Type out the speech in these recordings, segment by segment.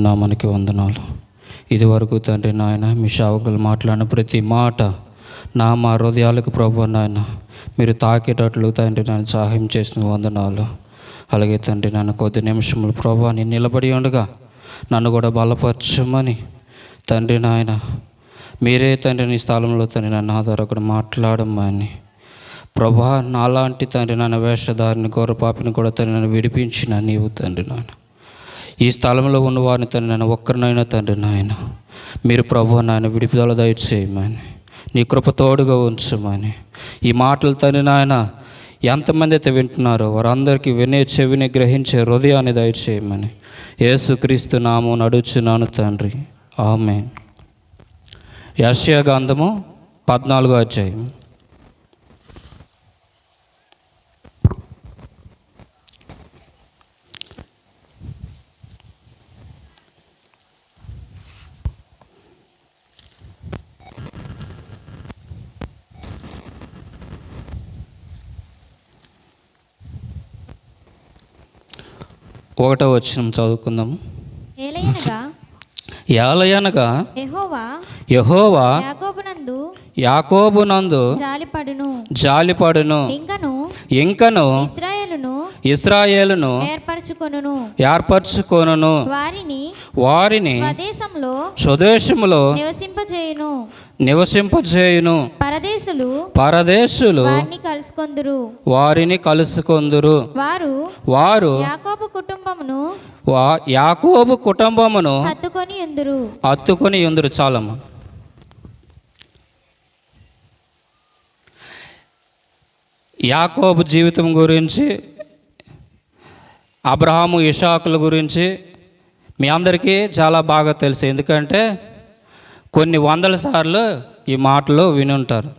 నామానికి వందనాలు. ఇదివరకు తండ్రి నాయన మీ సేవకులు మాట్లాడిన ప్రతి మాట మా హృదయాలకు ప్రభు నాయన మీరు తాకేటట్లు తండ్రి నన్ను సహాయం చేసిన వందనాలు. అలాగే తండ్రి నన్ను కొద్ది నిమిషములు ప్రభు నేను నిలబడి ఉండగా నన్ను కూడా బలపరచమని తండ్రి నాయన మీరే తండ్రి నీ స్థలంలో తండ్రి నన్ను ఆధారకుడు మాట్లాడమని ప్రభా నాలాంటి తండ్రి నన్ను వేషధారిని గౌరపాపిని కూడా తండ్రి నన్ను విడిపించిన నీవు తండ్రి నాయన ఈ స్థలంలో ఉన్నవారిని తండ్రి నాయన ఒక్కరినైనా తండ్రి నాయన మీరు ప్రభు నాయన విడుదల దయచేయమని నీ కృప తోడుగా ఉంచమని ఈ మాటలు తండ్రి నాయన ఎంతమంది అయితే వింటున్నారో వారందరికీ వినే చెవిని గ్రహించే హృదయాన్ని దయచేయమని యేసుక్రీస్తు నామమున అడుగుచున్నాను తండ్రి, ఆమేన్. యెషయా గ్రంథము 14వ అధ్యాయం. ఒకటో వచనం చదువుకుందాము. ఏలయనగా యెహోవా యాకోబునందు జాలిపడును ఇంకను ఇశ్రాయేలును ఏర్పరచుకొనును వారిని స్వదేశములో నివసింపజేయును పరదేశులు వారిని కలుసుకొందురు వారు యాకోబు కుటుంబమును హత్తుకొని యుందురు. చాలమ్మ. యాకోబు జీవితం గురించి, అబ్రహాము ఇషాకుల గురించి మీ అందరికీ చాలా బాగా తెలుసు. ఎందుకంటే కొన్ని వందల సార్లు ఈ మాటలు వినుంటారు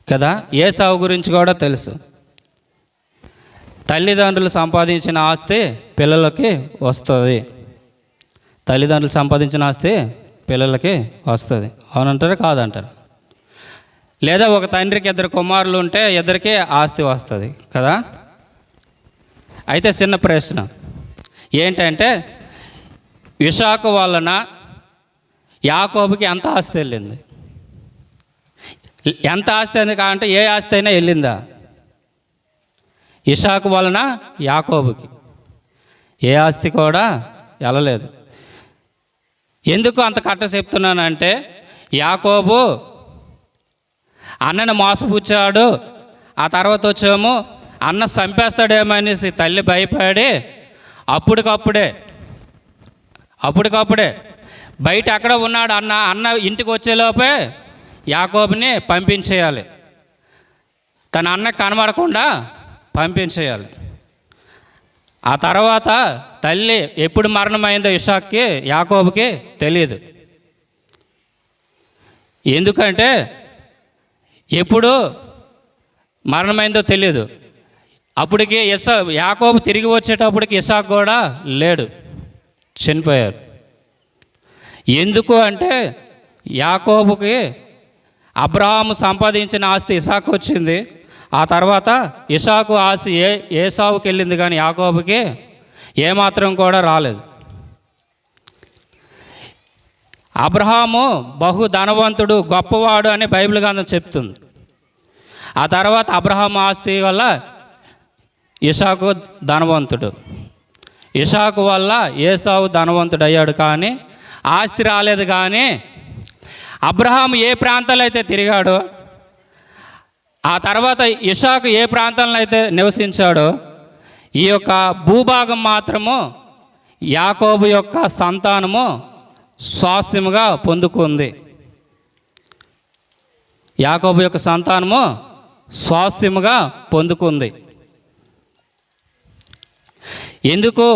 కదా. ఏసావు గురించి కూడా తెలుసు. తల్లిదండ్రులు సంపాదించిన ఆస్తి పిల్లలకి వస్తుంది. తల్లిదండ్రులు సంపాదించిన ఆస్తి పిల్లలకి వస్తుంది. అవునంటారు కాదంటారు? లేదా ఒక తండ్రికి 2 కుమారులు ఉంటే 2కి ఆస్తి వస్తుంది కదా. అయితే చిన్న ప్రశ్న ఏంటంటే ఇషాకు వలన యాకోబుకి ఎంత ఆస్తి వెళ్ళింది? ఎంత ఆస్తి అయింది కాదంటే ఏ ఆస్తి అయినా వెళ్ళిందా? ఇషాకు వలన యాకోబుకి ఏ ఆస్తి కూడా వెళ్ళలేదు. ఎందుకు అంత కట్ట చెప్తున్నానంటే యాకోబు అన్నను మోసపుచ్చాడు. ఆ తర్వాత వచ్చేమో అన్న చంపేస్తాడేమనేసి తల్లి భయపడి అప్పటికప్పుడే బయట ఎక్కడ ఉన్నాడు అన్న ఇంటికి వచ్చేలోపే యాకోబుని పంపించేయాలి. తన అన్నకు కనబడకుండా పంపించేయాలి. ఆ తర్వాత తల్లి ఎప్పుడు మరణమైందో ఇషాక్కి యాకోబుకి తెలియదు. ఎందుకంటే ఎప్పుడు మరణమైందో తెలియదు. అప్పటికి యాకోబు తిరిగి వచ్చేటప్పటికి ఇషాక్ కూడా లేడు, చనిపోయారు. ఎందుకు అంటే యాకోబుకి అబ్రహాము సంపాదించిన ఆస్తి ఇషాకు వచ్చింది. ఆ తర్వాత ఇషాకు ఆస్తి ఏసావుకి వెళ్ళింది, కానీ యాకోబుకి ఏమాత్రం కూడా రాలేదు. అబ్రహాము బహు ధనవంతుడు, గొప్పవాడు అని బైబిల్ గ్రంథం చెప్తుంది. ఆ తర్వాత అబ్రహాము ఆస్తి వల్ల ఇషాకు ధనవంతుడు, ఇషాకు వల్ల ఏసావు ధనవంతుడు అయ్యాడు. కానీ ఆస్తి రాలేదు. కానీ అబ్రహాము ఏ ప్రాంతాల్లో అయితే తిరిగాడో, ఆ తర్వాత ఇషాకు ఏ ప్రాంతంలో అయితే నివసించాడో, ఈ యొక్క భూభాగం మాత్రము యాకోబు యొక్క సంతానము స్వాస్యముగా పొందుకుంది. యాకోబు యొక్క సంతానము స్వాస్యముగా పొందుకుంది. ఎందుకు?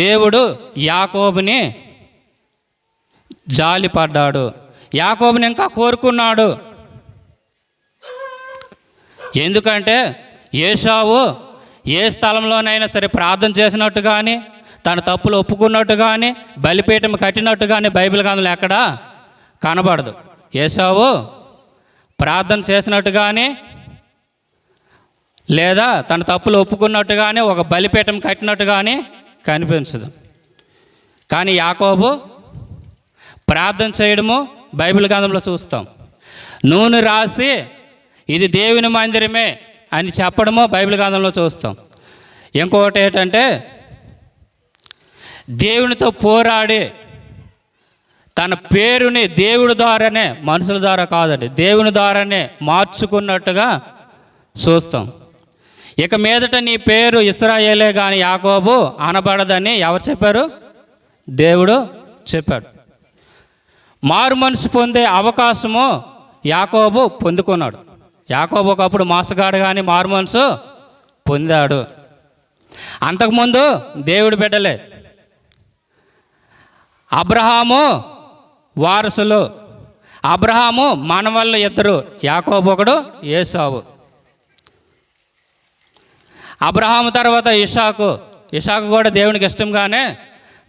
దేవుడు యాకోబుని జాలిపడ్డాడు, యాకోబుని ఇంకా కోరుకున్నాడు. ఎందుకంటే ఏసావు ఏ స్థలంలోనైనా సరే ప్రార్థన చేసినట్టు కానీ, తన తప్పులు ఒప్పుకున్నట్టు కానీ, బలిపీఠం కట్టినట్టు కానీ బైబిల్ గ్రంథంలో ఎక్కడా కనబడదు. ఏసావు ప్రార్థన చేసినట్టు కానీ, లేదా తన తప్పులు ఒప్పుకున్నట్టు కానీ, ఒక బలిపీఠం కట్టినట్టు కానీ కనిపించదు. కానీ యాకోబు ప్రార్థన చేయడము బైబిల్ గ్రంథంలో చూస్తాం. నూనె రాసి ఇది దేవుని మందిరమే అని చెప్పడము బైబిల్ గ్రంథంలో చూస్తాం. ఇంకొకటి ఏంటంటే దేవునితో పోరాడి తన పేరుని దేవుడి ద్వారానే, మనుషుల ద్వారా కాదండి, దేవుని ద్వారానే మార్చుకున్నట్టుగా చూస్తాం. ఇక మీదట నీ పేరు ఇశ్రాయేలే కానీ యాకోబు అనబడదని ఎవరు చెప్పారు? దేవుడు చెప్పాడు. మారు మనసు పొందే అవకాశము యాకోబు పొందుకున్నాడు. యాకోబు ఒకప్పుడు మోసగాడు కానీ మారు మనసు పొందాడు. అంతకుముందు దేవుడి బిడ్డలే. అబ్రహాము వారసులు. అబ్రహాము మనవళ్ళు ఇద్దరు, యాకోబు ఒకడు, ఏసావు. అబ్రహాము తర్వాత ఇషాకు కూడా దేవునికి ఇష్టంగానే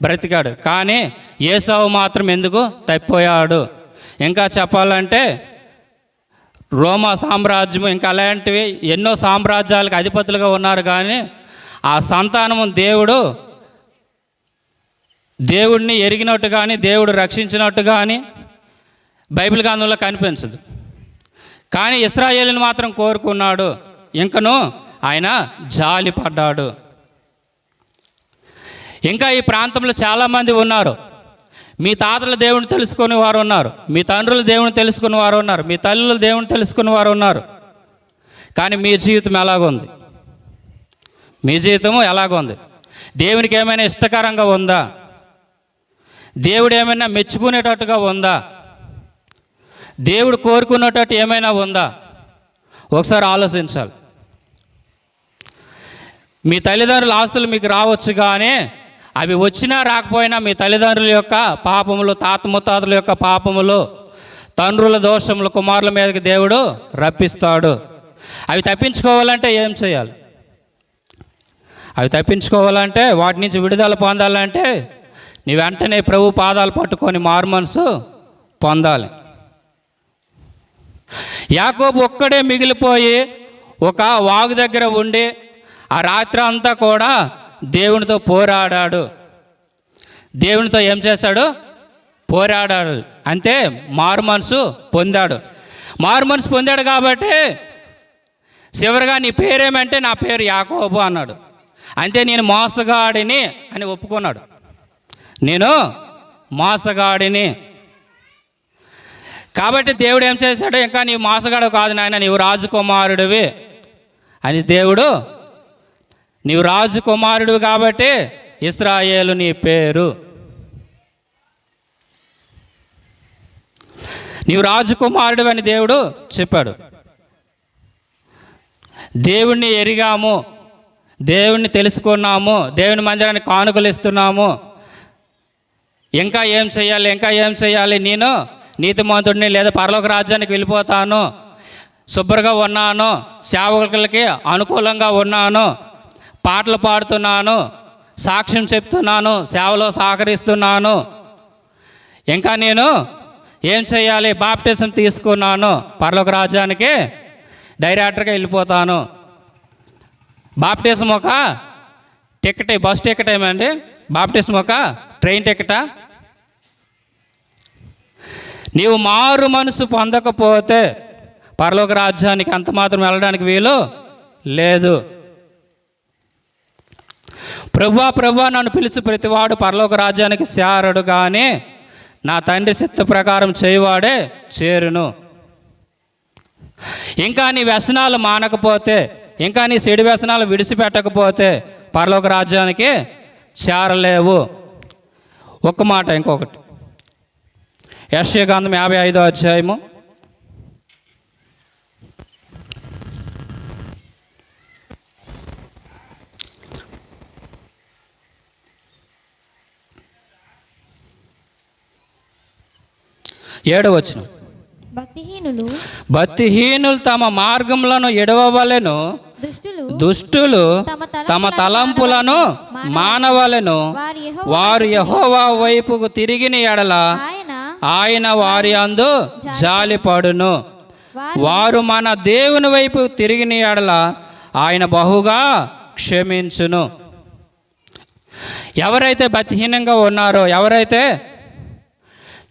బ్రతికాడు. కానీ ఏసావు మాత్రం ఎందుకు తప్పిపోయాడు? ఇంకా చెప్పాలంటే రోమా సామ్రాజ్యం ఇంకా అలాంటివి ఎన్నో సామ్రాజ్యాలకు అధిపతులుగా ఉన్నారు. కానీ ఆ సంతానము దేవుడిని ఎరిగినట్టు కానీ దేవుడు రక్షించినట్టు కానీ బైబిల్ గ్రంథంలో కనిపించదు. కానీ ఇశ్రాయేలుని మాత్రం కోరుకున్నాడు. ఇంకను ఆయన జాలి పడ్డాడు. ఇంకా ఈ ప్రాంతంలో చాలామంది ఉన్నారు. మీ తాతల దేవుని తెలుసుకునే వారు ఉన్నారు, మీ తండ్రుల దేవుని తెలుసుకున్న వారు ఉన్నారు, మీ తల్లుల దేవుని తెలుసుకున్న వారు ఉన్నారు. కానీ మీ జీవితం ఎలాగుంది? మీ జీవితము ఎలాగుంది? దేవునికి ఏమైనా ఇష్టకరంగా ఉందా? దేవుడు ఏమైనా మెచ్చుకునేటట్టుగా ఉందా? దేవుడు కోరుకునేటట్టు ఏమైనా ఉందా? ఒకసారి ఆలోచించాలి. మీ తల్లిదండ్రుల ఆస్తులు మీకు రావచ్చు, కానీ అవి వచ్చినా రాకపోయినా మీ తల్లిదండ్రుల యొక్క పాపములు, తాత ముత్తాతల యొక్క పాపములు, తండ్రుల దోషములు కుమారుల మీదకి దేవుడు రప్పిస్తాడు. అవి తప్పించుకోవాలంటే ఏం చేయాలి? అవి తప్పించుకోవాలంటే, వాటి నుంచి విడుదల పొందాలంటే నీ వెంటనే ప్రభు పాదాలు పట్టుకొని మారు మనసు పొందాలి. యాకోబు ఒక్కడే మిగిలిపోయి ఒక వాగు దగ్గర ఉండి ఆ రాత్రి అంతా కూడా దేవునితో పోరాడాడు. దేవునితో ఏం చేశాడు? పోరాడాడు. అంతే, మారు మనసు పొందాడు. మారు మనసు పొందాడు కాబట్టి చివరిగా నీ పేరేమంటే నా పేరు యాకోబు అన్నాడు. అంతే, నేను మోసగాడిని అని ఒప్పుకున్నాడు. నేను మోసగాడిని. కాబట్టి దేవుడు ఏం చేశాడు? ఇంకా నీవు మోసగాడు కాదు నాయన, నీవు రాజకుమారుడివి అని దేవుడు, నీవు రాజకుమారుడు కాబట్టి ఇశ్రాయేలు నీ పేరు, నీవు రాజకుమారుడు అని దేవుడు చెప్పాడు. దేవుణ్ణి ఎరిగాము, దేవుణ్ణి తెలుసుకున్నాము, దేవుని మందిరానికి కానుకలు ఇస్తున్నాము. ఇంకా ఏం చేయాలి? నేను నీతిమంతుడిని లేదా పరలోక రాజ్యానికి వెళ్ళిపోతాను, శుభ్రంగా ఉన్నాను, సేవకులకి అనుకూలంగా ఉన్నాను, పాటలు పాడుతున్నాను, సాక్ష్యం చెప్తున్నాను, సేవలో సహకరిస్తున్నాను. ఇంకా నేను ఏం చేయాలి? బాప్టిజం తీసుకున్నాను, పరలోక రాజ్యానికి డైరెక్టర్గా వెళ్ళిపోతాను. బాప్టిజం ఒక టికెట్, బస్ టికెట్ ఏమండి? బాప్టిజం ఒక ట్రైన్ టికెటా? నీవు మారు మనసు పొందకపోతే పరలోక రాజ్యానికి అంత మాత్రం వెళ్ళడానికి వీలు లేదు. ప్రభువా నన్ను పిలిచి ప్రతివాడు పరలోక రాజ్యానికి చేరడు, కానీ నా తండ్రి చిత్త ప్రకారం చేయవాడే చేరును. ఇంకా నీ వ్యసనాలు మానకపోతే, ఇంకా నీ చెడు వ్యసనాలు విడిచిపెట్టకపోతే పరలోక రాజ్యానికి చేరలేవు. ఒక్క మాట ఇంకొకటి, యెషయా గ్రంథం 55వ అధ్యాయము 7వ వచనం. భక్తిహీనులు తమ మార్గములను ఎడవవలెను, దుష్టులు తమ తలంపులను మానవలెను. వారు యెహోవా వైపుకు తిరిగిన ఎడల ఆయన వారి అందు జాలిపడును. వారు మన దేవుని వైపు తిరిగిన ఎడల ఆయన బహుగా క్షమించును. ఎవరైతే భక్తిహీనంగా ఉన్నారో, ఎవరైతే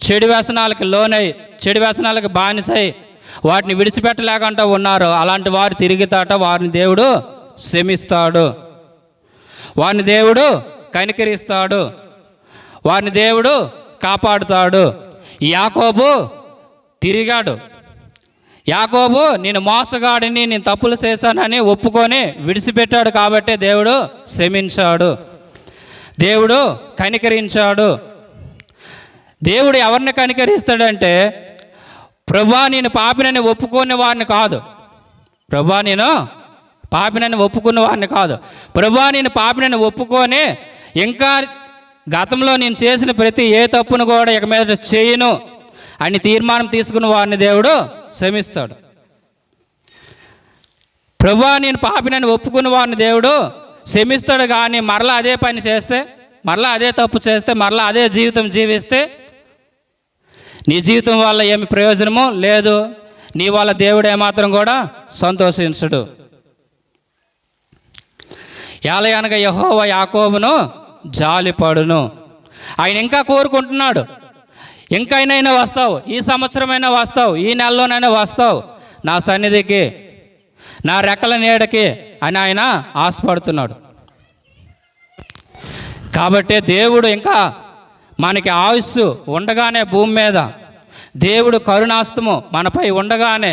చెడు వ్యసనాలకు లోనై, చెడు వ్యసనాలకు బానిసై వాటిని విడిచిపెట్టలేకుండా ఉన్నారో అలాంటి వారు తిరిగితాట వారిని దేవుడు క్షమిస్తాడు, వారిని దేవుడు కనికరిస్తాడు, వారిని దేవుడు కాపాడుతాడు. యాకోబు తిరిగాడు. యాకోబు నేను మోసగాడిని, నేను తప్పులు చేశానని ఒప్పుకొని విడిచిపెట్టాడు కాబట్టి దేవుడు క్షమించాడు, దేవుడు కనికరించాడు. దేవుడు ఎవరిని కనికరిస్తాడంటే, ప్రభువా నేను పాపినని ఒప్పుకునే వారిని కాదు, ప్రభువా నేను పాపినని ఒప్పుకున్న వారిని కాదు, ప్రభువా నేను పాపినని ఒప్పుకొని ఇంకా గతంలో నేను చేసిన ప్రతి ఏ తప్పును కూడా ఇక మీద చేయను అని తీర్మానం తీసుకున్న వారిని దేవుడు క్షమిస్తాడు. ప్రభువా నేను పాపినని ఒప్పుకున్న వారిని దేవుడు క్షమిస్తాడు. కానీ మరలా అదే పని చేస్తే, మరలా అదే తప్పు చేస్తే, మరలా అదే జీవితం జీవిస్తే నీ జీవితం వల్ల ఏమి ప్రయోజనము లేదు, నీ వల్ల దేవుడు ఏమాత్రం కూడా సంతోషించడు. ఏలయనగా యెహోవా యాకోబును జాలిపడును. ఆయన ఇంకా కోరుకుంటున్నాడు, ఇంకైనా వస్తావు, ఈ సంవత్సరమైనా వస్తావు, ఈ నెలలోనైనా వస్తావు నా సన్నిధికి, నా రెక్కల నీడకి అని ఆయన ఆశపడుతున్నాడు. కాబట్టి దేవుడు ఇంకా మనకి ఆయుస్సు ఉండగానే భూమి మీద దేవుడు కరుణాస్తము మనపై ఉండగానే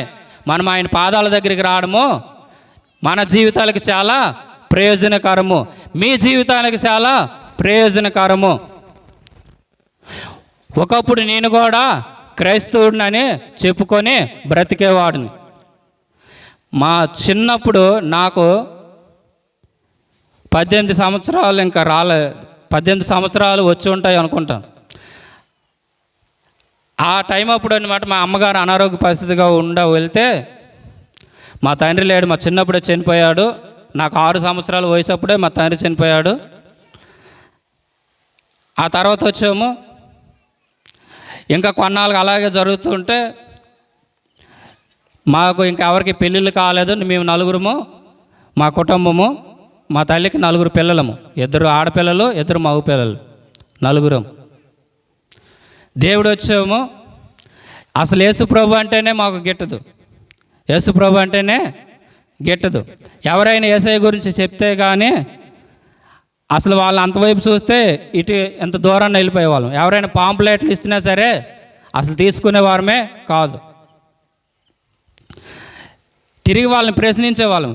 మనం ఆయన పాదాల దగ్గరికి రావడము మన జీవితాలకు చాలా ప్రయోజనకరము, మీ జీవితానికి చాలా ప్రయోజనకరము. ఒకప్పుడు నేను కూడా క్రైస్తవుడినని చెప్పుకొని బ్రతికేవాడిని. మా చిన్నప్పుడు నాకు 18 సంవత్సరాలు ఇంకా 18 సంవత్సరాలు వచ్చి ఉంటాయి అనుకుంటాను. ఆ టైం అప్పుడు అనమాట మా అమ్మగారు అనారోగ్య పరిస్థితిగా వెళ్తే, మా తండ్రి లేడు, మా చిన్నప్పుడే చనిపోయాడు. నాకు 6 సంవత్సరాల వయసు అప్పుడే మా తండ్రి చనిపోయాడు. ఆ తర్వాత వచ్చాము, ఇంకా కొన్నాళ్ళకి అలాగే జరుగుతుంటే మాకు ఇంకా ఎవరికి పెళ్ళిళ్ళు కాలేదు. మేము నలుగురము, మా కుటుంబము, మా తల్లికి 4 పిల్లలము, 2 ఆడపిల్లలు 2 మగ పిల్లలు, 4. దేవుడు వచ్చాము. అసలు యేసుప్రభు అంటేనే మాకు గిట్టదు, యేసుప్రభు అంటేనే గిట్టదు. ఎవరైనా యేసయ్య గురించి చెప్తే కానీ అసలు వాళ్ళు అంతవైపు చూస్తే ఇటు ఎంత దూరాన్ని వెళ్ళిపోయేవాళ్ళం. ఎవరైనా పాంప్లెట్లు ఇస్తున్నా సరే అసలు తీసుకునేవారమే కాదు. తిరిగి వాళ్ళని ప్రశ్నించేవాళ్ళం,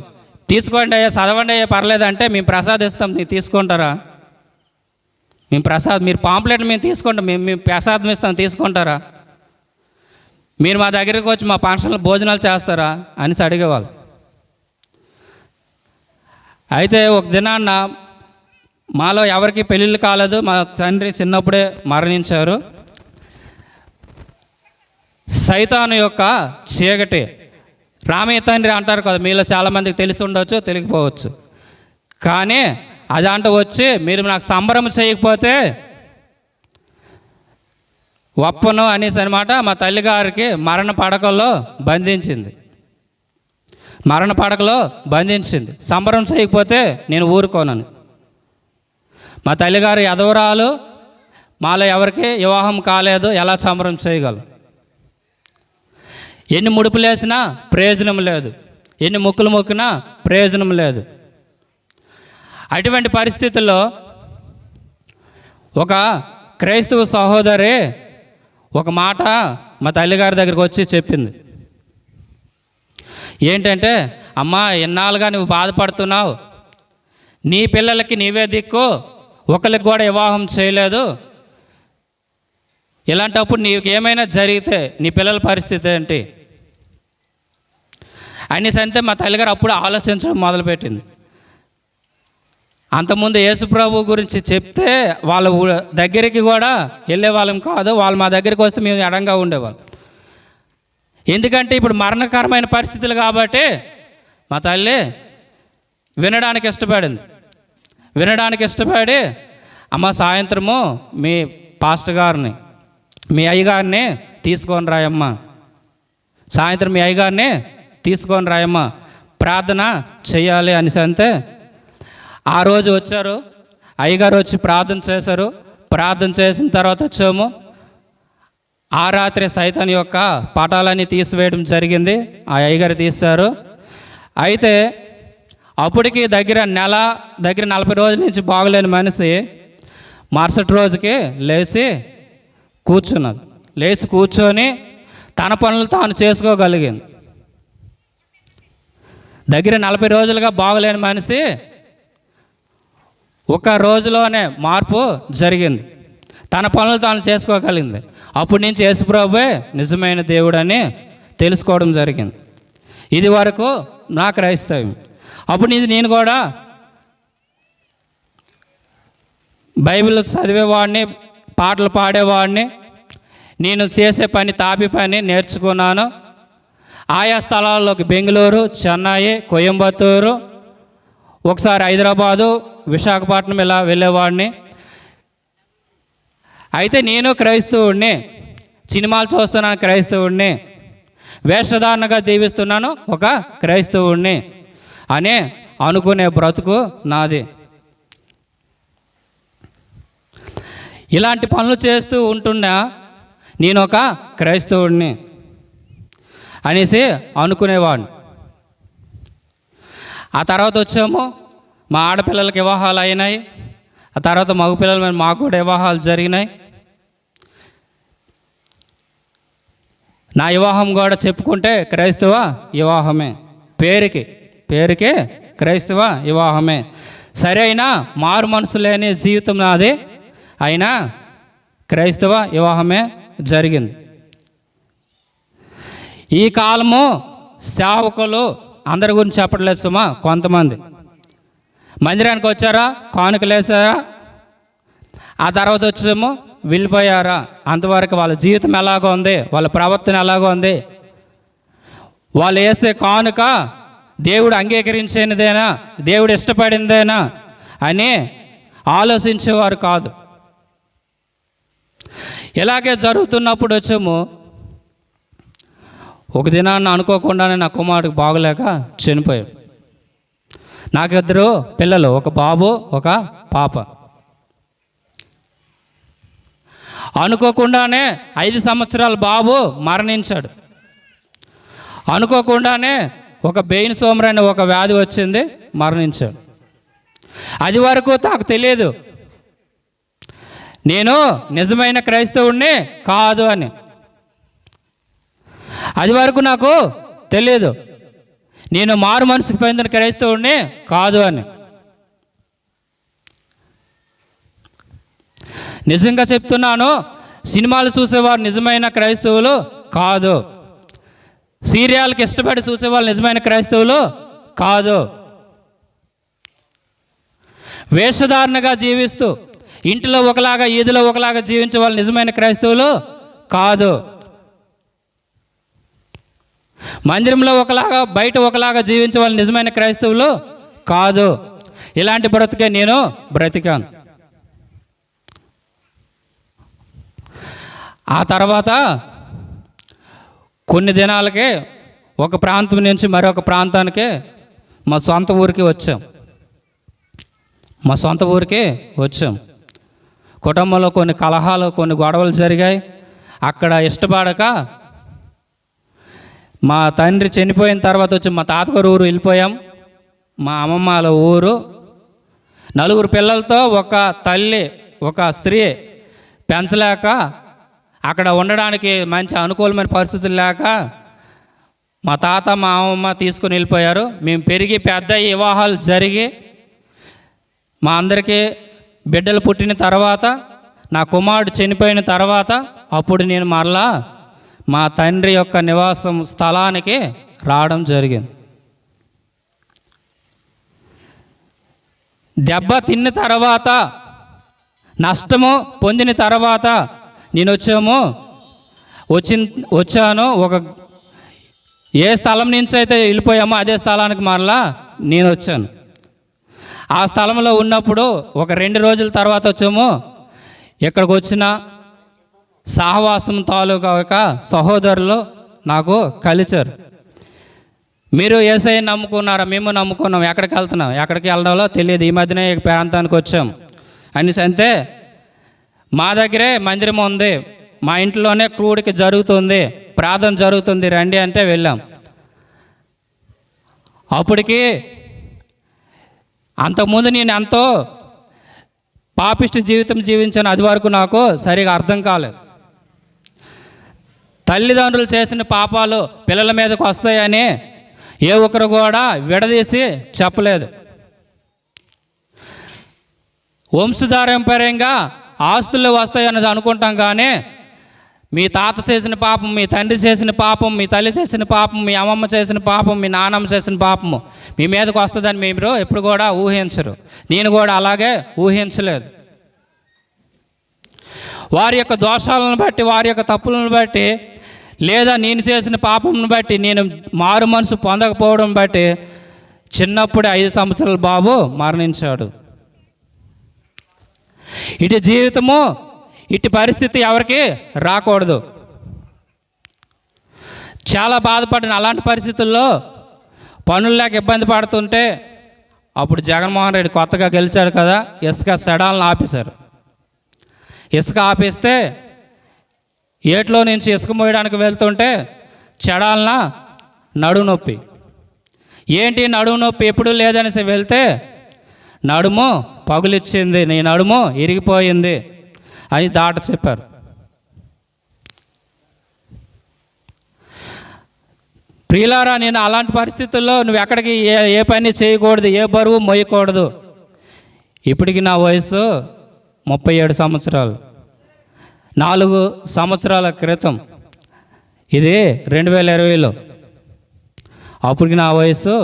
తీసుకోండి అయ్యా, చదవండి అయ్యా, పర్లేదంటే మేము ప్రసాదిస్తాం, మీరు తీసుకుంటారా? మీరు పాంప్లెట్లు మేము తీసుకుంటాం, మేము ప్రసాదం ఇస్తాం, తీసుకుంటారా? మీరు మా దగ్గరికి వచ్చి మా ఫంక్షన్లో భోజనాలు చేస్తారా అనేసి అడిగేవాళ్ళు. అయితే ఒక దినాన్న మాలో ఎవరికి పెళ్ళిళ్ళు కాలేదు, మా తండ్రి చిన్నప్పుడే మరణించారు. సైతాను యొక్క చీకటి, రామయ్య తండ్రి అంటారు కదా, మీలో చాలామందికి తెలిసి ఉండవచ్చు, తెలియకపోవచ్చు. కానీ అది అంటూ వచ్చి మీరు నాకు సంబరం చేయకపోతే ఒప్పను అనేసి అనమాట మా తల్లిగారికి మరణ పడకలో బంధించింది. సంబరం చేయకపోతే నేను ఊరుకోనని. మా తల్లిగారు ఎదవరాలు, మాలో ఎవరికి వివాహం కాలేదు, ఎలా సంబరం చేయగలం? ఎన్ని ముడుపులు వేసినా ప్రయోజనం లేదు, ఎన్ని మొక్కులు మొక్కినా ప్రయోజనం లేదు. అటువంటి పరిస్థితుల్లో ఒక క్రైస్తవ సహోదరి ఒక మాట మా తల్లిగారి దగ్గరికి వచ్చి చెప్పింది. ఏంటంటే, అమ్మా ఎన్నాళ్ళుగా నువ్వు బాధపడుతున్నావు, నీ పిల్లలకి నీవే దిక్కు, ఒకరికి కూడా వివాహం చేయలేదు, ఇలాంటప్పుడు నీకు ఏమైనా జరిగితే నీ పిల్లల పరిస్థితి ఏంటి అనేసి అంటే మా తల్లిగారు అప్పుడు ఆలోచించడం మొదలుపెట్టింది. అంతకుముందు యేసుప్రభు గురించి చెప్తే వాళ్ళ దగ్గరికి కూడా వెళ్ళేవాళ్ళం కాదు, వాళ్ళు మా దగ్గరికి వస్తే మేము ఎడంగా ఉండేవాళ్ళం. ఎందుకంటే ఇప్పుడు మరణకరమైన పరిస్థితులు కాబట్టి మా తల్లి వినడానికి ఇష్టపడి అమ్మ సాయంత్రము మీ పాస్టర్ గారిని, మీ అయ్యగారిని తీసుకొని రాయమ్మ, సాయంత్రం మీ అయ్యగారిని తీసుకొని రాయమ్మ, ప్రార్థన చెయ్యాలి అనేసి అంతే. ఆ రోజు వచ్చారు. అయ్యగారు వచ్చి ప్రార్థన చేశారు. ప్రార్థన చేసిన తర్వాత వచ్చాము. ఆ రాత్రి సైతాన్ యొక్క పటాలన్నీ తీసివేయడం జరిగింది. ఆ అయ్యగారు తీశారు. అయితే అప్పటికి దగ్గర 40 రోజుల నుంచి బాగలేని మనిషి మరుసటి రోజుకి లేచి కూర్చున్నది. లేచి కూర్చొని తన పనులు తాను చేసుకోగలిగింది. దగ్గర 40 రోజులుగా బాగలేని మనిషి ఒక రోజులోనే మార్పు జరిగింది. తన పనులు తాను చేసుకోగలిగింది. అప్పటి నుంచి యేసుప్రభువే నిజమైన దేవుడని తెలుసుకోవడం జరిగింది. ఇది వరకు నా క్రైస్తవ్యం. అప్పటి నుంచి నేను కూడా బైబిల్ చదివేవాడిని, పాటలు పాడేవాడిని. నేను చేసే పని తాపి పని నేర్చుకున్నాను. ఆయా స్థలాల్లోకి బెంగళూరు, చెన్నై, కోయంబత్తూరు, ఒకసారి హైదరాబాదు, విశాఖపట్నం ఇలా వెళ్ళేవాడిని. అయితే నేను క్రైస్తవుడిని, సినిమాలు చూస్తున్నాను క్రైస్తవుడిని, వేషధారణగా జీవిస్తున్నాను ఒక క్రైస్తవుడిని అని అనుకునే బ్రతుకు నాది. ఇలాంటి పనులు చేస్తూ ఉంటున్నా నేను ఒక క్రైస్తవుడిని అనేసి అనుకునేవాడిని. ఆ తర్వాత వచ్చాము, మా ఆడపిల్లలకి వివాహాలు అయినాయి. ఆ తర్వాత మగపిల్లల మీద మాకు కూడా వివాహాలు జరిగినాయి. నా వివాహం కూడా చెప్పుకుంటే క్రైస్తవ వివాహమే, పేరుకే క్రైస్తవ వివాహమే. సరైన మారు మనసు లేని జీవితం నాది, అయినా క్రైస్తవ వివాహమే జరిగింది. ఈ కాలము సేవకులు అందరి గురించి చెప్పట్లేదు సుమా. కొంతమంది మందిరానికి వచ్చారా, కానుకలేసారా, ఆ తర్వాత వచ్చేమో వెళ్ళిపోయారా, అంతవరకు వాళ్ళ జీవితం ఎలాగో ఉంది, వాళ్ళ ప్రవర్తన ఎలాగో ఉంది, వాళ్ళు వేసే కానుక దేవుడు అంగీకరించేదేనా, దేవుడు ఇష్టపడిందేనా అని ఆలోచించేవారు కాదు. ఇలాగే జరుగుతున్నప్పుడు వచ్చాము, ఒక దినాన్ని అనుకోకుండానే నా కుమారుడికి బాగలేక చనిపోయాడు. నాకు 2 పిల్లలు, ఒక బాబు ఒక పాప. అనుకోకుండానే 5 సంవత్సరాల బాబు మరణించాడు. అనుకోకుండానే ఒక బెయిన్ సోమర్ అనే ఒక వ్యాధి వచ్చింది, మరణించాడు. అది వరకు నాకు తెలియదు నేను నిజమైన క్రైస్తవుడిని కాదు అని. అది వరకు నాకు తెలియదు నేను మారు మనసుకు పొందిన క్రైస్తవుడిని కాదు అని. నిజంగా చెప్తున్నాను, సినిమాలు చూసేవారు నిజమైన క్రైస్తవులు కాదు, సీరియల్కి ఇష్టపడి చూసేవాళ్ళు నిజమైన క్రైస్తవులు కాదు, వేషధారణగా జీవిస్తూ ఇంటిలో ఒకలాగా ఈదిలో ఒకలాగా జీవించే వాళ్ళు నిజమైన క్రైస్తవులు కాదు, మందిరంలో ఒకలాగా బయట ఒకలాగా జీవించే వాళ్ళు నిజమైన క్రైస్తవులు కాదు. ఇలాంటి బ్రతికే నేను బ్రతికాను. ఆ తర్వాత కొన్ని దినాలకే ఒక ప్రాంతం నుంచి మరొక ప్రాంతానికి మా సొంత ఊరికి వచ్చాం. కుటుంబంలో కొన్ని కలహాలు, కొన్ని గొడవలు జరిగాయి. అక్కడ ఇష్టపడక మా తండ్రి చనిపోయిన తర్వాత వచ్చి మా తాతగారు ఊరు వెళ్ళిపోయాం. మా అమ్మమ్మ వాళ్ళ ఊరు. 4 పిల్లలతో ఒక తల్లి, ఒక స్త్రీ పెంచలేక, అక్కడ ఉండడానికి మంచి అనుకూలమైన పరిస్థితులు లేక మా తాత మా అమ్మమ్మ తీసుకుని వెళ్ళిపోయారు. మేము పెరిగి పెద్ద వివాహాలు జరిగి మా అందరికీ బిడ్డలు పుట్టిన తర్వాత, నా కుమారుడు చనిపోయిన తర్వాత అప్పుడు నేను మరలా మా తండ్రి యొక్క నివాసం స్థలానికి రావడం జరిగింది. దెబ్బ తిన్న తర్వాత, నష్టము పొందిన తర్వాత నేను వచ్చాను. ఏ స్థలం నుంచి అయితే వెళ్ళిపోయామో అదే స్థలానికి మరలా నేను వచ్చాను. ఆ స్థలంలో ఉన్నప్పుడు ఒక 2 రోజుల తర్వాత ఇక్కడికి వచ్చిన సహవాసం తాలూకా ఒక సహోదరులు నాకు కలిచారు. మీరు యేసయ్యని నమ్ముకున్నారా? మేము నమ్ముకున్నాం. ఎక్కడికి వెళ్తున్నాం, ఎక్కడికి వెళ్ళడంలో తెలియదు. ఈ మధ్యనే ఈ ప్రాంతానికి వచ్చాం. అనేసి అంతే, మా దగ్గరే మందిరం ఉంది, మా ఇంట్లోనే క్రూడికి జరుగుతుంది, ప్రార్థన జరుగుతుంది, రండి అంటే వెళ్ళాం. అప్పటికి అంతకుముందు నేను ఎంతో పాపిష్టి జీవితం జీవించాను, అది వరకు నాకు సరిగా అర్థం కాలేదు. తల్లిదండ్రులు చేసిన పాపాలు పిల్లల మీదకు వస్తాయని ఏ ఒక్కరు కూడా విడదీసి చెప్పలేదు. వంశధారంపర్యంగా ఆస్తులు వస్తాయన్నది అనుకుంటాం, కానీ మీ తాత చేసిన పాపం, మీ తండ్రి చేసిన పాపం, మీ తల్లి చేసిన పాపం, మీ అమ్మమ్మ చేసిన పాపం, మీ నాన్నమ్మ చేసిన పాపము మీ మీదకు వస్తుందని మీరు ఎప్పుడు కూడా ఊహించరు. నేను కూడా అలాగే ఊహించలేదు. వారి యొక్క దోషాలను బట్టి, వారి యొక్క తప్పులను బట్టి, లేదా నేను చేసిన పాపంను బట్టి, నేను మారు మనసు పొందకపోవడం బట్టి చిన్నప్పుడే 5 సంవత్సరాల బాబు మరణించాడు. ఇటు జీవితము, ఇటు పరిస్థితి ఎవరికి రాకూడదు. చాలా బాధపడిన. అలాంటి పరిస్థితుల్లో పనులు లేక ఇబ్బంది పడుతుంటే అప్పుడు జగన్మోహన్ రెడ్డి కొత్తగా గెలిచాడు కదా, ఇసుక సెడాలను ఆపేశారు. ఇసుక ఆపేస్తే ఏట్లో నుంచి ఇసుక మోయడానికి వెళ్తుంటే చెడాలన నడుము నొప్పి. ఏంటి నడుము నొప్పి, ఎప్పుడు లేదనేసి వెళ్తే నడుము పగులిచ్చింది, నీ నడుము ఇరిగిపోయింది అని డాక్టర్ చెప్పారు. ప్రియులారా, నేను అలాంటి పరిస్థితుల్లో నువ్వు ఎక్కడికి ఏ పని చేయకూడదు, ఏ బరువు మోయకూడదు. ఇప్పటికి నా వయసు 37 సంవత్సరాలు. 4 సంవత్సరాల క్రితం, ఇది 2020లో, అప్పటికి నా వయసు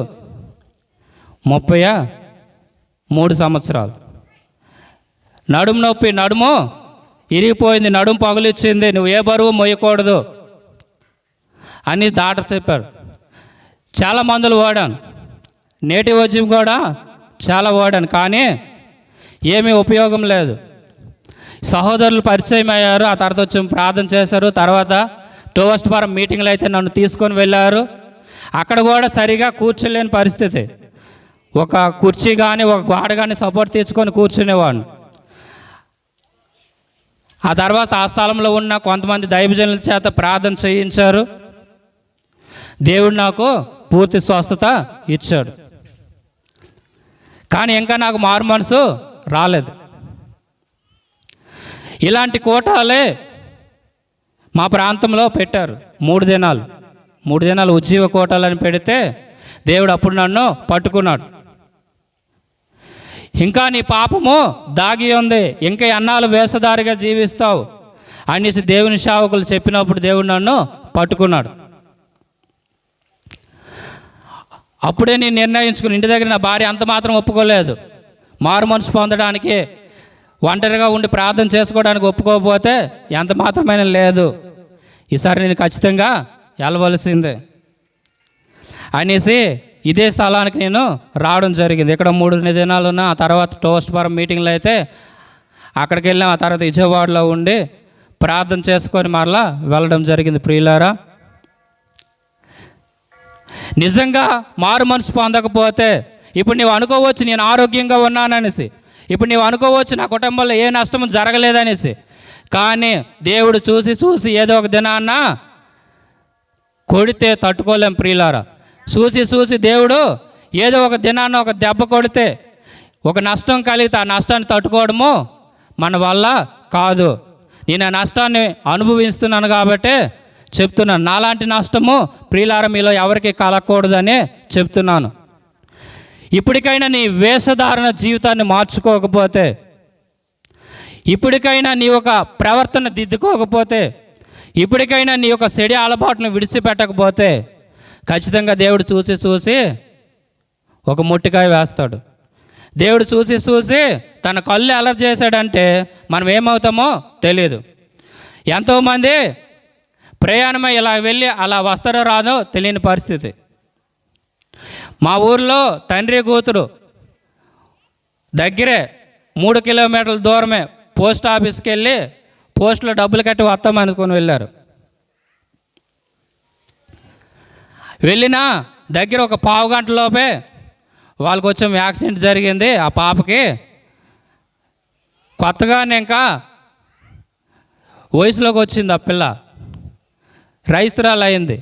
33 సంవత్సరాలు. నడుము నొప్పి, నడుము ఇరిగిపోయింది, నడుము పగులిచ్చింది, నువ్వు ఏ బరువు మోయకూడదు అని డాక్టర్ చెప్పాడు. చాలా మందులు వాడాను, నేటి వైద్యం కూడా చాలా వాడాను, కానీ ఏమీ ఉపయోగం లేదు. సహోదరులు పరిచయం అయ్యారు, ఆ తర్వాత వచ్చి ప్రార్థన చేశారు. తర్వాత టోవస్ట్పురం మీటింగ్లు అయితే నన్ను తీసుకొని వెళ్ళారు. అక్కడ కూడా సరిగా కూర్చోలేని పరిస్థితి. ఒక కుర్చీ కానీ ఒక గోడ కానీ సపోర్ట్ తెచ్చుకొని కూర్చునేవాడిని. ఆ తర్వాత ఆ స్థలంలో ఉన్న కొంతమంది దైవజనుల చేత ప్రార్థన చేయించారు. దేవుడు నాకు పూర్తి స్వస్థత ఇచ్చాడు. కానీ ఇంకా నాకు మారు మనసు రాలేదు. ఇలాంటి కోటాలే మా ప్రాంతంలో పెట్టారు. 3 దినాలు ఉజ్జీవ కోటాలని పెడితే దేవుడు అప్పుడు నన్ను పట్టుకున్నాడు. ఇంకా నీ పాపము దాగి ఉంది, ఇంకా ఎన్నాళ్ళు వేషధారిగా జీవిస్తావు అనేసి దేవుని సేవకులు చెప్పినప్పుడు దేవుడు నన్ను పట్టుకున్నాడు. అప్పుడే నేను నిర్ణయించుకుని, ఇంటి దగ్గర నా భార్య అంత మాత్రం ఒప్పుకోలేదు. మారు మనసు పొందడానికి, ఒంటరిగా ఉండి ప్రార్థన చేసుకోవడానికి ఒప్పుకోకపోతే ఎంత మాత్రమైన లేదు, ఈసారి నేను ఖచ్చితంగా వెళ్ళవలసిందే అనేసి ఇదే స్థలానికి నేను రావడం జరిగింది. ఇక్కడ 3 దినాలు ఉన్న ఆ తర్వాత టోవస్ట్పురం మీటింగ్లో అయితే అక్కడికి వెళ్ళాం. ఆ తర్వాత విజయవాడలో ఉండి ప్రార్థన చేసుకొని మరలా వెళ్ళడం జరిగింది. ప్రియులారా, నిజంగా మారు మనసు పొందకపోతే ఇప్పుడు నీవు అనుకోవచ్చు నేను ఆరోగ్యంగా ఉన్నాననేసి, ఇప్పుడు నీవు అనుకోవచ్చు నా కుటుంబంలో ఏ నష్టము జరగలేదనేసి, కానీ దేవుడు చూసి చూసి ఏదో ఒక దినాన్న కొడితే తట్టుకోలేం. ప్రియులారా, చూసి చూసి దేవుడు ఏదో ఒక దినాన్న ఒక దెబ్బ కొడితే, ఒక నష్టం కలిగితే ఆ నష్టాన్ని తట్టుకోవడము మన వల్ల కాదు. నేను ఆ నష్టాన్ని అనుభవిస్తున్నాను కాబట్టి చెప్తున్నాను. నాలాంటి నష్టము ప్రియులారా మీలో ఎవరికి కలగకూడదని చెప్తున్నాను. ఇప్పటికైనా నీ వేషధారణ జీవితాన్ని మార్చుకోకపోతే, ఇప్పటికైనా నీ ఒక ప్రవర్తన దిద్దుకోకపోతే, ఇప్పటికైనా నీ యొక్క చెడు అలవాటును విడిచిపెట్టకపోతే ఖచ్చితంగా దేవుడు చూసి చూసి ఒక మొట్టికాయ వేస్తాడు. దేవుడు చూసి చూసి తన కళ్ళు అలర్ చేశాడంటే మనం ఏమవుతామో తెలియదు. ఎంతోమంది ప్రయాణమై ఇలా వెళ్ళి అలా వస్తారో రాదో తెలియని పరిస్థితి. మా ఊర్లో తండ్రి కూతురు దగ్గరే 3 కిలోమీటర్ల దూరమే పోస్ట్ ఆఫీస్కి వెళ్ళి పోస్టులో డబ్బులు కట్టి వస్తామనుకొని వెళ్ళారు. వెళ్ళినా దగ్గర ఒక పావు గంటలోపే వాళ్ళకి కొంచెం యాక్సిడెంట్ జరిగింది. ఆ పాపకి కొత్తగానే ఇంకా వయసులోకి వచ్చింది ఆ పిల్ల, రైస్తురాలు అయింది.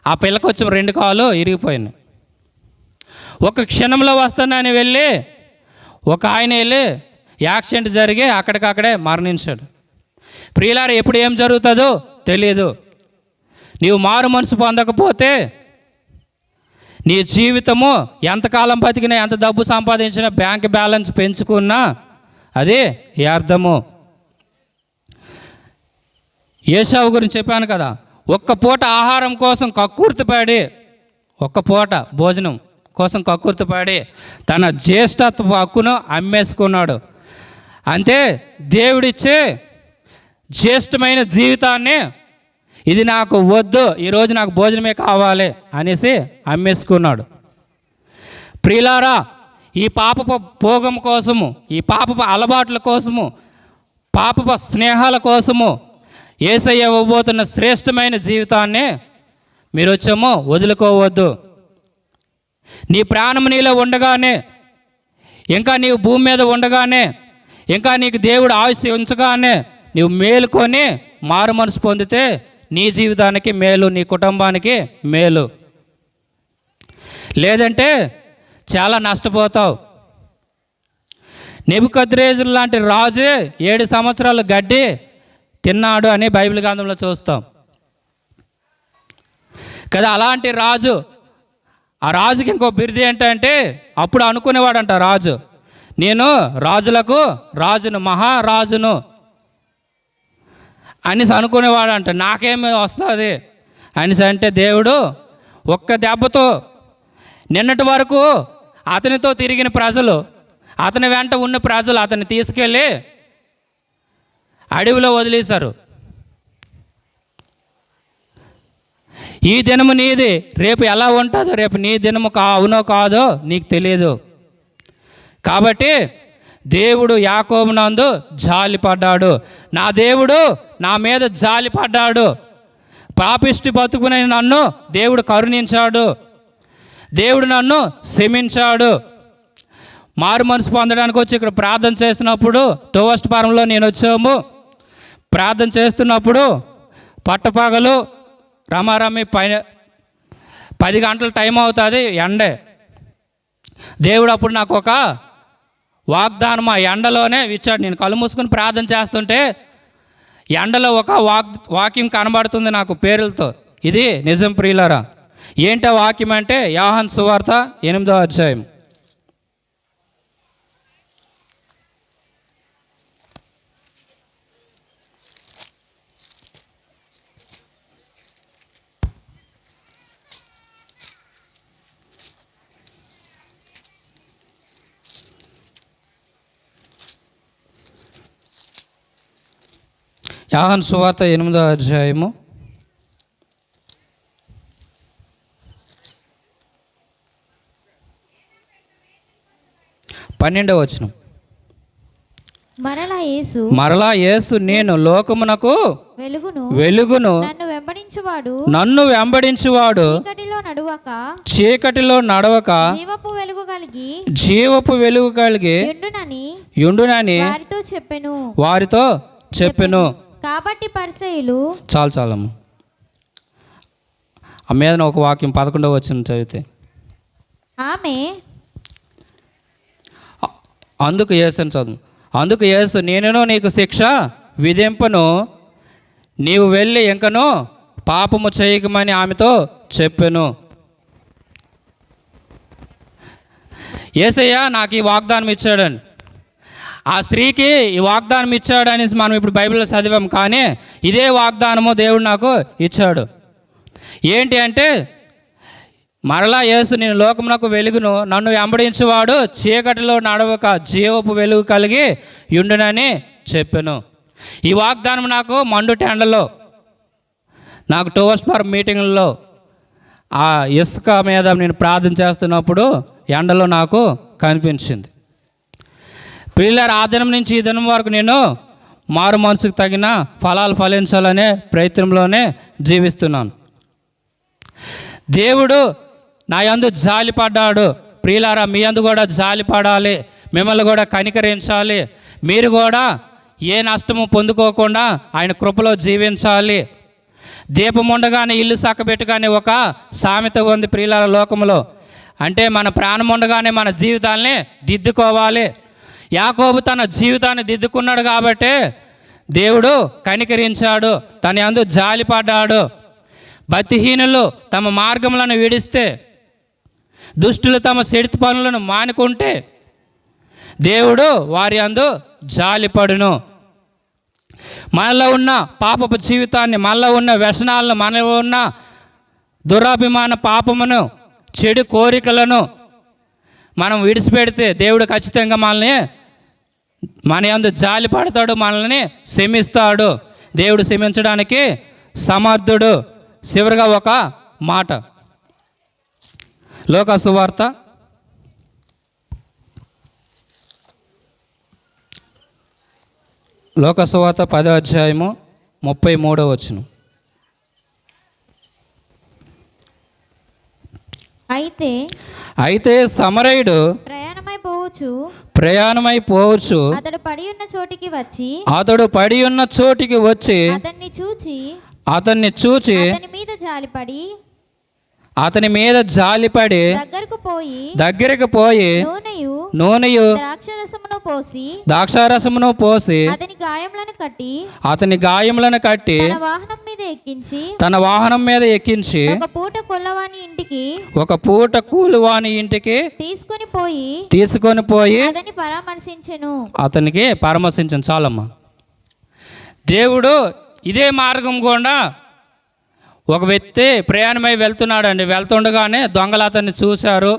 ఆ పిల్లకి వచ్చి 2 కాళ్ళు ఇరిగిపోయినాయి. ఒక క్షణంలో వస్తానని వెళ్ళి ఒక ఆయన వెళ్ళి యాక్సిడెంట్ జరిగి అక్కడికక్కడే మరణించాడు. ప్రియులారా, ఎప్పుడు ఏం జరుగుతుందో తెలియదు. నీవు మారు మనసు పొందకపోతే నీ జీవితము ఎంతకాలం బతికినా, ఎంత డబ్బు సంపాదించినా, బ్యాంక్ బ్యాలెన్స్ పెంచుకున్నా అది వ్యర్థము. ఏశావు గురించి చెప్పాను కదా, ఒక్క పూట ఆహారం కోసం కక్కుర్తిపడి, ఒక్క పూట భోజనం కోసం కక్కుర్తిపడి తన జ్యేష్ఠత్వ హక్కును అమ్మేసుకున్నాడు. అంతే, దేవుడిచ్చే జ్యేష్ఠమైన జీవితాన్ని ఇది నాకు వద్దు, ఈరోజు నాకు భోజనమే కావాలి అనేసి అమ్మేసుకున్నాడు. ప్రియులారా, ఈ పాపపు భోగం కోసము, ఈ పాపపు అలవాట్ల కోసము, పాపపు స్నేహాల కోసము యేసయ్య ఇవ్వబోతున్న శ్రేష్టమైన జీవితాన్ని మీరు వచ్చేమో వదులుకోవద్దు. నీ ప్రాణం నీలో ఉండగానే, ఇంకా నీవు భూమి మీద ఉండగానే, ఇంకా నీకు దేవుడు ఆయుష్య ఉంచగానే నీవు మేలుకొని మారు మనసు పొందితే నీ జీవితానికి మేలు, నీ కుటుంబానికి మేలు. లేదంటే చాలా నష్టపోతావు. నెబుకద్రేజరు లాంటి రాజు 7 సంవత్సరాలు గడ్డి తిన్నాడు అని బైబిల్ గ్రంథంలో చూస్తాం కదా. అలాంటి రాజు, ఆ రాజుకి ఇంకో బిరుదు ఏంటంటే, అప్పుడు అనుకునేవాడంట రాజు, నేను రాజులకు రాజును, మహారాజును అనేసి అనుకునేవాడంట. నాకేమి వస్తుంది అనేసి అంటే దేవుడు ఒక్క దెబ్బతో నిన్నటి వరకు అతనితో తిరిగిన ప్రజలు, అతని వెంట ఉన్న ప్రజలు అతన్ని తీసుకెళ్ళి అడవిలో వదిలేశారు. ఈ దినము నీది, రేపు ఎలా ఉంటుందో, రేపు నీ దినము అవునో కాదో నీకు తెలియదు. కాబట్టి దేవుడు యాకోబునందు జాలిపడ్డాడు. నా దేవుడు నా మీద జాలిపడ్డాడు. పాపిష్టి బతుకునే నన్ను దేవుడు కరుణించాడు. దేవుడు నన్ను క్షమించాడు. మారు మనసు పొందడానికి వచ్చి ఇక్కడ ప్రార్థన చేస్తున్నప్పుడు, టోవస్ట్ ఫారంలో నేను వచ్చాము. ప్రార్థన చేస్తున్నప్పుడు పట్టపగలు రమారమి 10 గంటల టైం అవుతుంది, ఎండే. దేవుడు అప్పుడు నాకు ఒక వాగ్దానం ఆ ఎండలోనే ఇచ్చాడు. నేను కళ్ళు మూసుకుని ప్రార్థన చేస్తుంటే ఎండలో ఒక వాక్యం కనబడుతుంది నాకు పేర్లతో. ఇది నిజం ప్రియులారా. ఏంటో వాక్యం అంటే యోహాను సువార్త 8వ అధ్యాయం. యోహాను సువార్త 8వ అధ్యాయము 12వ వచనం. మరలా యేసు నేను లోకమునకు వెలుగును, నన్ను వెంబడించువాడు చీకటిలో నడవక జీవపు వెలుగు కలిగి యుండునని వారితో చెప్పెను. కాబట్టి పరిసయ్యులు చాలమ్మ. ఆ మీద ఒక వాక్యం 11వ వచనం చదివితే, ఆమె అందుకు యేసు చదువు. అందుకు యేసు నేనును నీకు శిక్ష విధింపను, నీవు వెళ్ళి ఇంకను పాపము చేయకమని ఆమెతో చెప్పెను. యేసయ్య నాకు ఈ వాగ్దానం ఇచ్చాడని, ఆ స్త్రీకి ఈ వాగ్దానం ఇచ్చాడని మనం ఇప్పుడు బైబిల్లో చదివాం. కానీ ఇదే వాగ్దానము దేవుడు నాకు ఇచ్చాడు. ఏంటి అంటే, మరలా యేసు నేను లోకమునకు వెలుగును, నన్ను వెంబడించేవాడు చీకటిలో నడవక జీవపు వెలుగు కలిగి యుండునని చెప్పాను. ఈ వాగ్దానం నాకు మండుటి ఎండలో, నాకు టోవస్ట్ ఫారం మీటింగ్లో ఆ ఇసుక మీద నేను ప్రార్థన చేస్తున్నప్పుడు ఎండలో నాకు కనిపించింది. పిల్లల ఆ దినం నుంచి ఈ దినం వరకు నేను మారు మనసుకు తగిన ఫలాలు ఫలించాలనే ప్రయత్నంలోనే జీవిస్తున్నాను. దేవుడు నా యందు జాలిపడ్డాడు. ప్రియులారా, మీ యందు కూడా జాలిపడాలి, మిమ్మల్ని కూడా కనికరించాలి, మీరు కూడా ఏ నష్టము పొందుకోకుండా ఆయన కృపలో జీవించాలి. దీపం ఉండగానే ఇల్లు చక్కబెట్టగానే ఒక సామెత ఉంది ప్రియుల లోకంలో. అంటే మన ప్రాణం ఉండగానే మన జీవితాల్ని దిద్దుకోవాలి. యాకోబు తన జీవితాన్ని దిద్దుకున్నాడు కాబట్టి దేవుడు కనికరించాడు, తన యందు జాలిపడ్డాడు. భక్తిహీనులు తమ మార్గములను విడిస్తే, దుష్టులు తమ చెడు పనులను మానుకుంటే దేవుడు వారి యందు జాలిపడును. మనలో ఉన్న పాపపు జీవితాన్ని, మనలో ఉన్న వ్యసనాలను, మనలో ఉన్న దురాభిమాన పాపమును, చెడు కోరికలను మనం విడిచిపెడితే దేవుడు ఖచ్చితంగా మన యందు జాలి పడతాడు, మనల్ని క్షమిస్తాడు. దేవుడు క్షమించడానికి సమర్థుడు. చివరిగా ఒక మాట, లోకా సువార్త 10వ అధ్యాయము 33వ వచనం. అయితే సమరయుడు ప్రయాణమై పోవచ్చు అతడు పడి ఉన్న చోటికి వచ్చి అతన్ని చూచి అతని మీద జాలిపడి దగ్గరకు పోయి నూనెయు ద్రాక్షారసమును పోసి అతని గాయములను కట్టి తన వాహనం మీద ఎక్కించి ఒక పూట కూలివాని ఇంటికి తీసుకొని పోయి అతనికి పరామర్శించను. చాలమ్మా. దేవుడు ఇదే మార్గం గుండా ఒక వ్యక్తి ప్రయాణమై వెళ్తున్నాడండి. వెళ్తుండగానే దొంగలు అతన్ని చూశారు.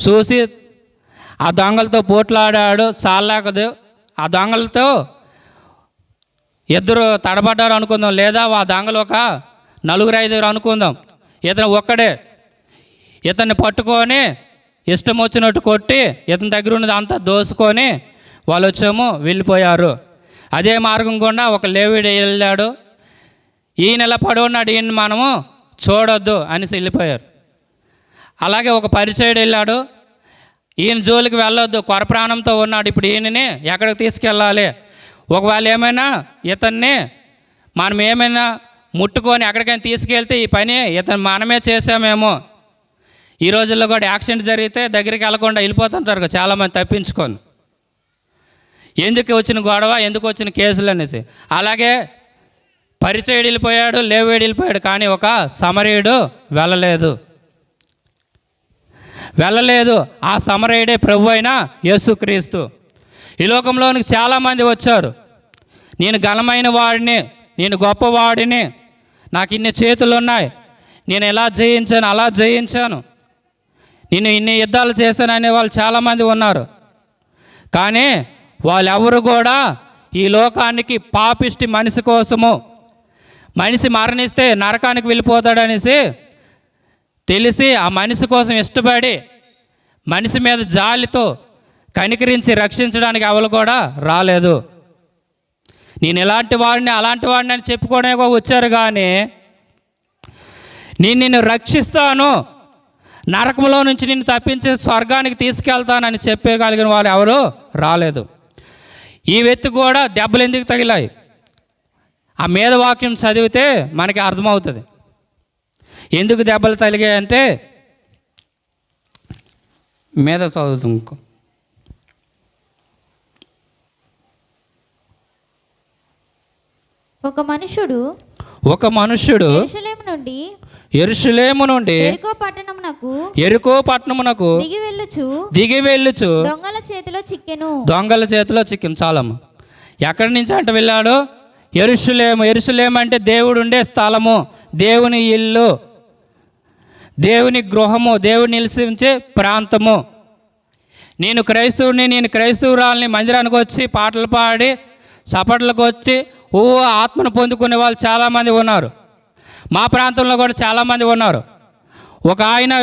చూసి ఆ దొంగలతో పోట్లాడాడు. చాలాకదు. ఆ దొంగలతో ఇద్దరు తడబడ్డారు అనుకుందాం, లేదా ఆ దొంగలు ఒక 4-5 అనుకుందాం. ఇతను ఒక్కడే. ఇతన్ని పట్టుకొని ఇష్టం వచ్చినట్టు కొట్టి ఇతని దగ్గర ఉన్నది అంతా దోసుకొని వాళ్ళు వచ్చేమో వెళ్ళిపోయారు. అదే మార్గం గుండా ఒక లేవీడు వెళ్ళాడు. ఈయన ఇలా పడి ఉన్నాడు, ఈయన మనము చూడొద్దు అనేసి వెళ్ళిపోయారు. అలాగే ఒక పరిచయుడు వెళ్ళాడు. ఈయన జోలికి వెళ్ళొద్దు, కొర ప్రాణంతో ఉన్నాడు. ఇప్పుడు ఈయనని ఎక్కడికి తీసుకెళ్ళాలి? ఒకవేళ ఏమైనా ఇతన్ని మనం ఏమైనా ముట్టుకొని ఎక్కడికైనా తీసుకెళ్తే ఈ పని ఇతను మనమే చేసామేమో. ఈ రోజుల్లో కూడా యాక్సిడెంట్ జరిగితే దగ్గరికి వెళ్ళకుండా వెళ్ళిపోతుంటారు చాలామంది తప్పించుకొని. ఎందుకు వచ్చిన గొడవ, ఎందుకు వచ్చిన కేసులు అనేసి. అలాగే పరిచయుడు వెళ్ళిపోయాడు, లేవీడు వెళ్ళిపోయాడు, కానీ ఒక సమరయుడు వెళ్ళలేదు. ఆ సమరయుడే ప్రభు అయిన యేసుక్రీస్తు. ఈ లోకంలోనికి చాలామంది వచ్చారు. నేను ఘనమైన వాడిని, నేను గొప్పవాడిని, నాకు ఇన్ని చేతులు ఉన్నాయి, నేను ఎలా జయించాను అలా జయించాను, నేను ఇన్ని యుద్ధాలు చేశాను అనే వాళ్ళు చాలామంది ఉన్నారు. కానీ వాళ్ళెవరు కూడా ఈ లోకానికి పాపిష్టి మనిషి కోసము, మనిషి మరణిస్తే నరకానికి వెళ్ళిపోతాడనేసి తెలిసి ఆ మనిషి కోసం ఇష్టపడి మనిషి మీద జాలితో కనికరించి రక్షించడానికి ఎవరు కూడా రాలేదు. నేను ఇలాంటి వాడిని అలాంటి వాడిని అని చెప్పుకోవడే వచ్చారు, కానీ నిన్ను రక్షిస్తాను, నరకంలో నుంచి నిన్ను తప్పించి స్వర్గానికి తీసుకెళ్తానని చెప్పగలిగిన వాళ్ళు ఎవరు రాలేదు. ఈ వ్యక్తి కూడా దెబ్బలు ఎందుకు తగిలాయి? ఆ మీద వాక్యం చదివితే మనకి అర్థమవుతుంది ఎందుకు దెబ్బలు తగిలాయంటే. మీద చదువుతాం. ఒక మనుష్యుడు యెరూషలేము నుండి యెరికో పట్టణమునకు దిగి వెళ్ళుచు దొంగల చేతిలో చిక్కెను. చాలమ్మ. ఎక్కడి నుంచి అంటే వెళ్ళాడు? యెరూషలేము అంటే దేవుడు ఉండే స్థలము, దేవుని ఇల్లు, దేవుని గృహము, దేవుడు నివసించే ప్రాంతము. నేను క్రైస్తవురాలని మందిరానికి వచ్చి పాటలు పాడి చప్పట్లకు వచ్చి ఆత్మను పొందుకునే వాళ్ళు చాలామంది ఉన్నారు. మా ప్రాంతంలో కూడా చాలామంది ఉన్నారు. ఒక ఆయన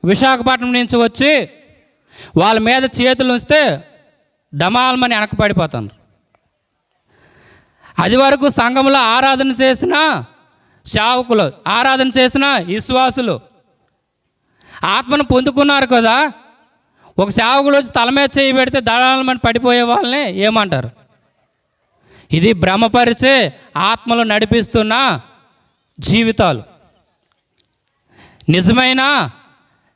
విశాఖపట్నం నుంచి వచ్చి వాళ్ళ మీద చేతులు ఉంచితే డమాల్మని వెనకపడిపోతారు. అది వరకు సంఘంలో ఆరాధన చేసిన సేవకులు, ఆరాధన చేసిన విశ్వాసులు ఆత్మను పొందుకున్నారు కదా, ఒక సేవకుడు వచ్చి తల మీద చేయి పెడితే దళాలమని పడిపోయే వాళ్ళని ఏమంటారు? ఇది భ్రమపరిచే ఆత్మలు నడిపిస్తున్న జీవితాలు. నిజమైన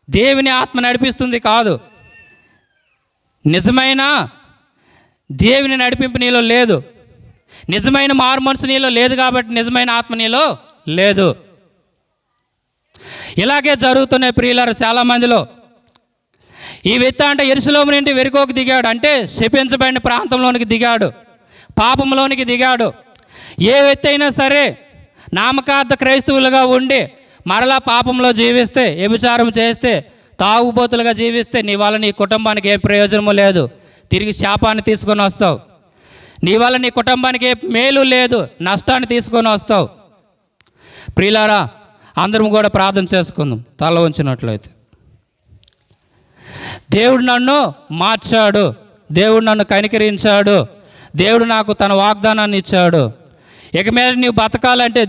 దేవుని ఆత్మ నడిపిస్తుంది కాదు. నిజమైన దేవుని నడిపింపు నీలో లేదు. నిజమైన మారు మనసు నీలో లేదు కాబట్టి నిజమైన ఆత్మ నీలో లేదు. ఇలాగే జరుగుతున్నాయి ప్రియులారా చాలామందిలో. ఈ వ్యక్తి అంటే యెరూషలేము నుండి వెరుకోకు దిగాడు, అంటే శపించబడిన ప్రాంతంలోనికి దిగాడు, పాపంలోనికి దిగాడు. ఏ వ్యక్తి అయినా సరే నామకార్థ క్రైస్తవులుగా ఉండి మరలా పాపంలో జీవిస్తే, వ్యభిచారం చేస్తే, తాగుబోతులుగా జీవిస్తే నీ వల్ల నీ కుటుంబానికి ఏ ప్రయోజనము లేదు. తిరిగి శాపాన్ని తీసుకొని వస్తావు. నీ వల్ల నీ కుటుంబానికి ఏ మేలు లేదు, నష్టాన్ని తీసుకొని వస్తావు. ప్రియులారా, అందరం కూడా ప్రార్థన చేసుకుందాం తల ఉంచినట్లయితే. దేవుడు నన్ను మార్చాడు, దేవుడు నన్ను కనికరించాడు, దేవుడు నాకు తన వాగ్దానాన్ని ఇచ్చాడు. ఇక మీద నీవు బతకాలంటే